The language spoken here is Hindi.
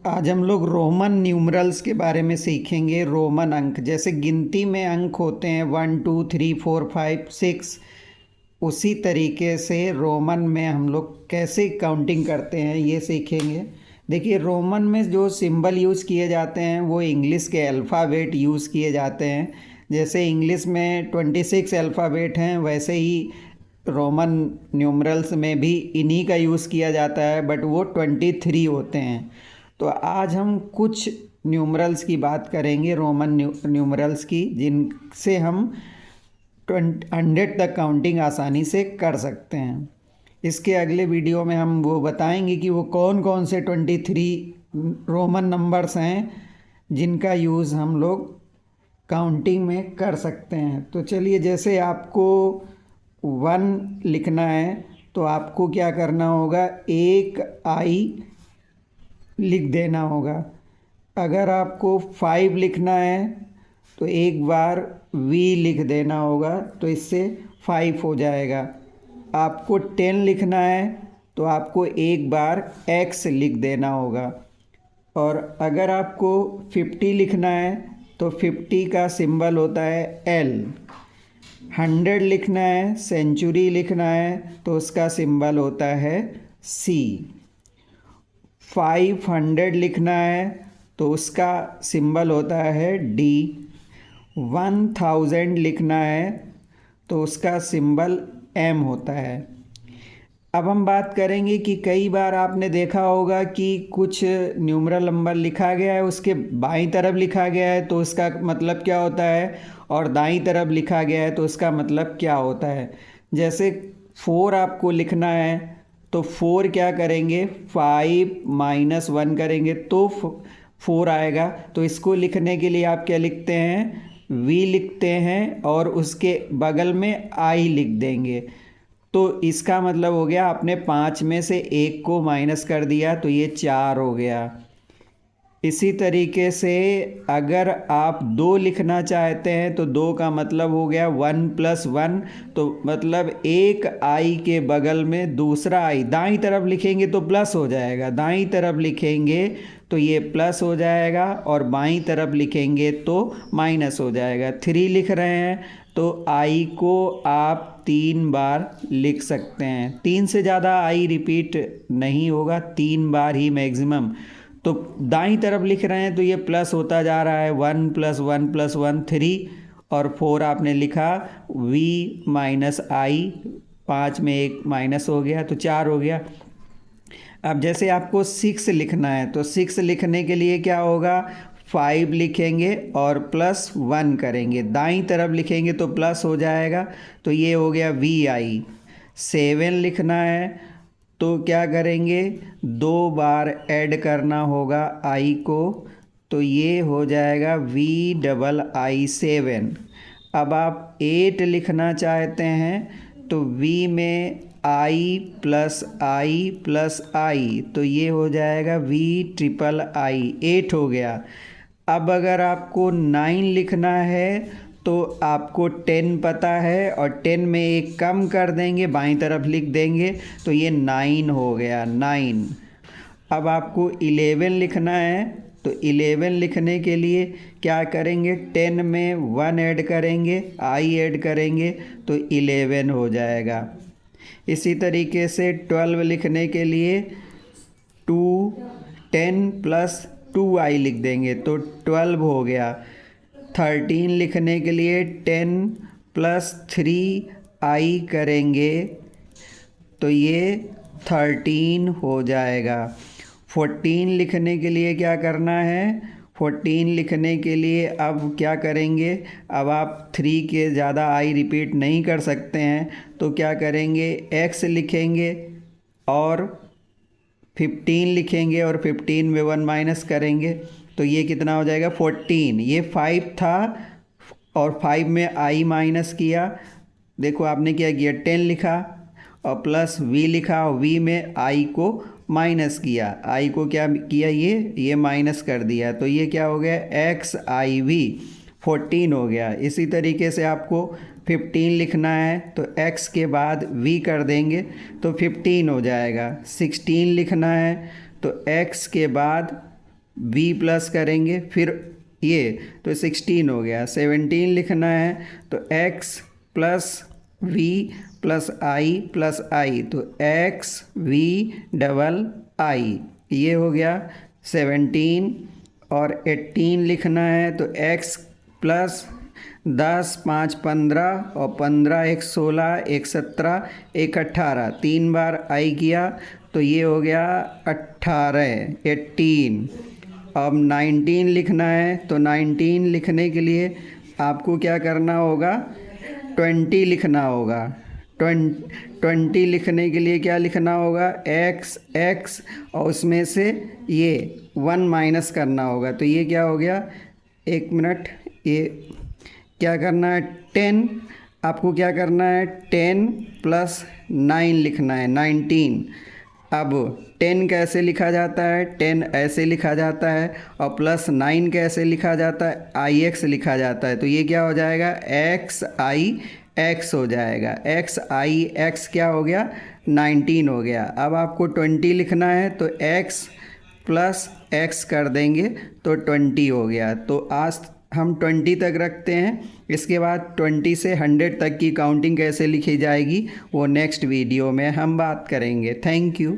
आज हम लोग रोमन न्यूमरल्स के बारे में सीखेंगे। रोमन अंक, जैसे गिनती में अंक होते हैं 1 2 3 4 5 6, उसी तरीके से रोमन में हम लोग कैसे काउंटिंग करते हैं ये सीखेंगे। देखिए, रोमन में जो सिंबल यूज़ किए जाते हैं वो इंग्लिश के अल्फ़ाबेट यूज़ किए जाते हैं। जैसे इंग्लिश में 26 अल्फ़ाबेट हैं, वैसे ही रोमन न्यूमरल्स में भी इन्हीं का यूज़ किया जाता है, बट वो 23 होते हैं। तो आज हम कुछ न्यूमरल्स की बात करेंगे, रोमन न्यूमरल्स की, जिनसे हम 100 तक काउंटिंग आसानी से कर सकते हैं। इसके अगले वीडियो में हम वो बताएंगे कि वो कौन कौन से 23 रोमन नंबर्स हैं जिनका यूज़ हम लोग काउंटिंग में कर सकते हैं। तो चलिए, जैसे आपको 1 लिखना है तो आपको क्या करना होगा, एक आई लिख देना होगा। अगर आपको 5 लिखना है तो एक बार वी लिख देना होगा, तो इससे 5 हो जाएगा। आपको 10 लिखना है तो आपको एक बार एक्स लिख देना होगा। और अगर आपको 50 लिखना है तो 50 का सिंबल होता है एल। 100 लिखना है, सेंचुरी लिखना है, तो उसका सिंबल होता है सी। 500 लिखना है तो उसका सिंबल होता है डी। 1000 लिखना है तो उसका सिंबल एम होता है। अब हम बात करेंगे कि कई बार आपने देखा होगा कि कुछ न्यूमरल नंबर लिखा गया है, उसके बाईं तरफ लिखा गया है तो उसका मतलब क्या होता है, और दाईं तरफ लिखा गया है तो उसका मतलब क्या होता है। जैसे 4 आपको लिखना है तो 4 क्या करेंगे, 5 - 1 करेंगे तो 4 आएगा। तो इसको लिखने के लिए आप क्या लिखते हैं, वी लिखते हैं और उसके बगल में आई लिख देंगे। तो इसका मतलब हो गया, आपने 5 में से 1 को माइनस कर दिया तो ये 4 हो गया। इसी तरीके से अगर आप 2 लिखना चाहते हैं तो 2 का मतलब हो गया 1 + 1, तो मतलब एक आई के बगल में दूसरा आई, दाईं तरफ लिखेंगे तो प्लस हो जाएगा, दाईं तरफ लिखेंगे तो ये प्लस हो जाएगा, और बाईं तरफ लिखेंगे तो माइनस हो जाएगा। 3 लिख रहे हैं तो आई को आप 3 बार लिख सकते हैं। 3 से ज़्यादा आई रिपीट नहीं होगा, 3 बार ही मैक्सिमम। तो दाईं तरफ लिख रहे हैं तो ये प्लस होता जा रहा है, 1 + 1 + 1 3, और 4 आपने लिखा v - i, 5 में 1 माइनस हो गया तो 4 हो गया। अब जैसे आपको 6 लिखना है तो 6 लिखने के लिए क्या होगा, 5 लिखेंगे और +1 करेंगे, दाईं तरफ लिखेंगे तो प्लस हो जाएगा, तो ये हो गया vi। 7 लिखना है तो क्या करेंगे, 2 बार ऐड करना होगा आई को, तो ये हो जाएगा VII 7। अब आप 8 लिखना चाहते हैं तो V में I + I, तो ये हो जाएगा VIII, 8 हो गया। अब अगर आपको 9 लिखना है तो आपको 10 पता है, और 10 में 1 कम कर देंगे, बाईं तरफ लिख देंगे तो ये 9 हो गया, 9। अब आपको 11 लिखना है तो 11 लिखने के लिए क्या करेंगे, 10 में 1 ऐड करेंगे, आई ऐड करेंगे तो 11 हो जाएगा। इसी तरीके से 12 लिखने के लिए 10 + 2i लिख देंगे तो 12 हो गया। 13 लिखने के लिए 10 + 3i करेंगे तो ये 13 हो जाएगा। 14 लिखने के लिए क्या करना है, 14 लिखने के लिए अब क्या करेंगे, अब आप 3 के ज़्यादा आई रिपीट नहीं कर सकते हैं तो क्या करेंगे, x लिखेंगे और 15 लिखेंगे और 15 में 1 माइनस करेंगे तो ये कितना हो जाएगा, 14। ये 5 था और 5 में आई माइनस किया, देखो आपने क्या किया, 10 लिखा और प्लस v लिखा, और v में आई को माइनस किया, आई को क्या किया, ये माइनस कर दिया, तो ये क्या हो गया, XIV 14 हो गया। इसी तरीके से आपको 15 लिखना है तो x के बाद v कर देंगे तो 15 हो जाएगा। 16 लिखना है तो x के बाद v प्लस करेंगे फिर ये तो 16 हो गया। 17 लिखना है तो x plus v plus i तो x v डबल i ये हो गया 17। और 18 लिखना है तो x प्लस 10 5 15 और 15 1 16 1 17 1 18 3 बार i किया तो ये हो गया 18। अब 19 लिखना है तो 19 लिखने के लिए आपको क्या करना होगा, 20 लिखना होगा। 20 लिखने के लिए क्या लिखना होगा, x और उसमें से ये 1 माइनस करना होगा तो ये क्या हो गया, एक मिनट, ये क्या करना है 10, आपको क्या करना है 10 प्लस 9 लिखना है 19। अब 10 कैसे लिखा जाता है, 10 ऐसे लिखा जाता है और प्लस 9 कैसे लिखा जाता है, ix लिखा जाता है तो ये क्या हो जाएगा x हो जाएगा। x क्या हो गया 19 हो गया। अब आपको 20 लिखना है तो x प्लस x कर देंगे तो 20 हो गया। तो आज हम 20 तक रखते हैं, इसके बाद 20 से 100 तक की काउंटिंग कैसे लिखी जाएगी वो नेक्स्ट वीडियो में हम बात करेंगे। Thank you.